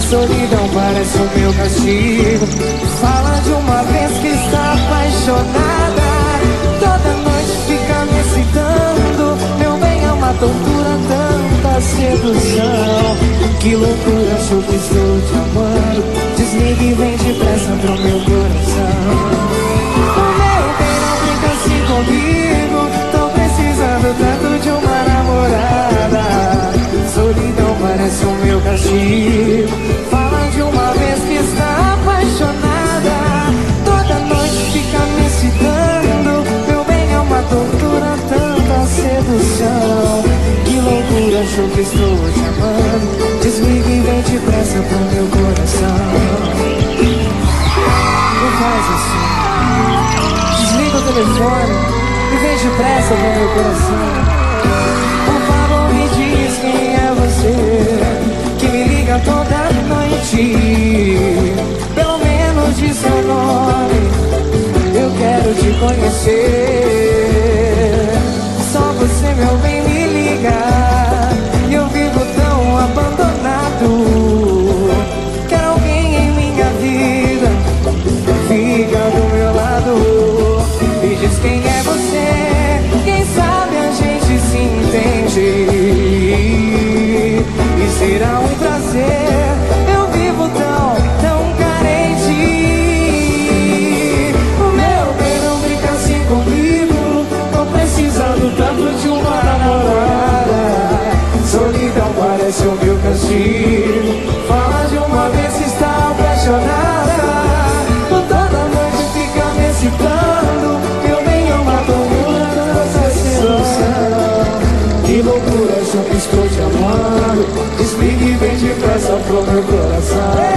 Solidão parece o meu castigo. Fala de uma vez que está apaixonada. Toda noite fica me excitando. Meu bem é uma tortura, tanta sedução. Que loucura, acho que estou te amando. Desliga e vem depressa pro meu coração. O meu bem não fica assim comigo. Tô precisando tanto de uma namorada. Solidão parece o meu castigo. Fala de uma vez que está apaixonada. Toda noite fica me excitando. Meu bem é uma tortura, tanta sedução. Que loucura, acho que estou te amando. Desliga e vem depressa pro meu coração. Não faz assim. Desliga o telefone e vem depressa pro meu coração. Por favor, me diz quem é você que me liga toda noite. Pelo menos diz seu nome, eu quero te conhecer. Só você, meu bem, me liga. E eu vivo tão abandonado. Quero alguém em minha vida. Fica do meu lado e diz quem é você. Quem sabe a gente se entende e será um prazer. Eu vivo tão carente. O meu bem não brinca assim comigo. Tô precisando tanto de uma namorada. Solidão parece o meu castigo. Fala de uma vez que está apaixonada. Toda noite fica me excitando. Meu bem é uma tortura, essa sedução. Que loucura, acho que estou te amando. Desligue e vem depressa pro meu coração.